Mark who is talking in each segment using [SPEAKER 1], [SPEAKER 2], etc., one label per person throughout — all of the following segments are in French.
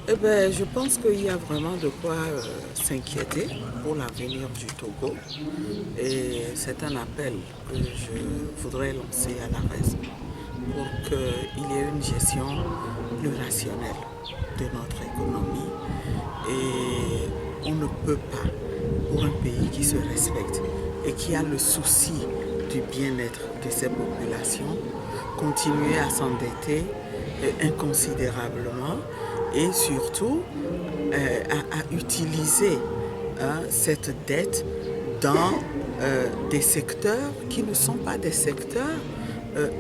[SPEAKER 1] Eh ben, je pense qu'il y a vraiment de quoi s'inquiéter pour l'avenir du Togo. Et c'est un appel que je voudrais lancer à la raison pour qu'il y ait une gestion plus rationnelle de notre économie. Et on ne peut pas, pour un pays qui se respecte et qui a le souci du bien-être de ses populations, continuer à s'endetter inconsidérablement et surtout à utiliser cette dette dans des secteurs qui ne sont pas des secteurs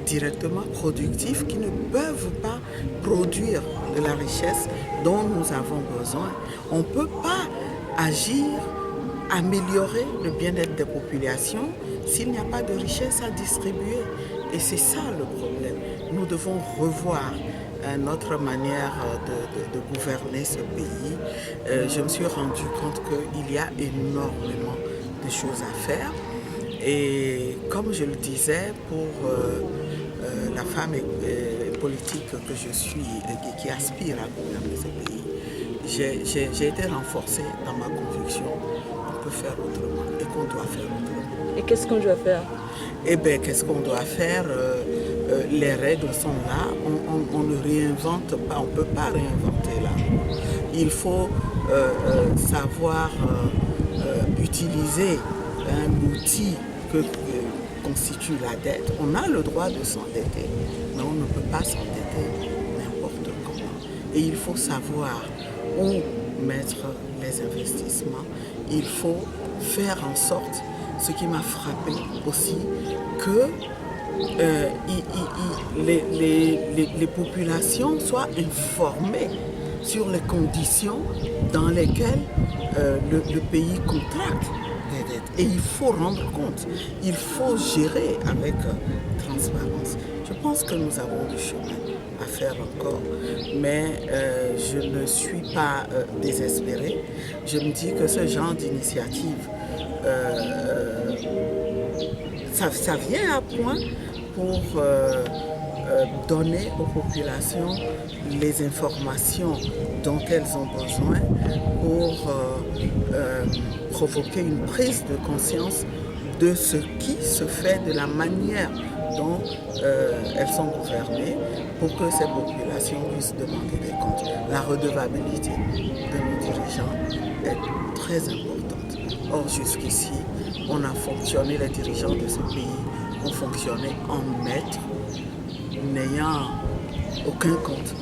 [SPEAKER 1] directement productifs, qui ne peuvent pas produire de la richesse dont nous avons besoin. On ne peut pas agir, améliorer le bien-être des populations s'il n'y a pas de richesse à distribuer. Et c'est ça le problème. Nous devons revoir notre manière de gouverner ce pays. Je me suis rendu compte qu'il y a énormément de choses à faire. Et comme je le disais, pour la femme politique que je suis et qui aspire à gouverner ce pays, j'ai été renforcée dans ma conviction qu'on peut faire autrement et qu'on doit faire autrement.
[SPEAKER 2] Et qu'est-ce qu'on doit faire?
[SPEAKER 1] Eh bien, qu'est-ce qu'on doit faire? Les règles sont là, on ne réinvente pas, on ne peut pas réinventer là. Il faut savoir utiliser un outil que constitue la dette. On a le droit de s'endetter, mais on ne peut pas s'endetter n'importe comment. Et il faut savoir où mettre les investissements. Il faut faire en sorte, ce qui m'a frappé aussi, que les populations soient informées sur les conditions dans lesquelles le pays contracte des dettes. Et il faut rendre compte, il faut gérer avec transparence. Je pense que nous avons du chemin à faire encore, mais je ne suis pas désespérée. Je me dis que ce genre d'initiative, ça vient à point pour donner aux populations les informations dont elles ont besoin pour provoquer une prise de conscience de ce qui se fait, de la manière dont elles sont gouvernées, pour que ces populations puissent demander des comptes. La redevabilité de nos dirigeants est très importante. Or, jusqu'ici, on a fonctionné, les dirigeants de ce pays ont fonctionné en maître, n'ayant aucun compte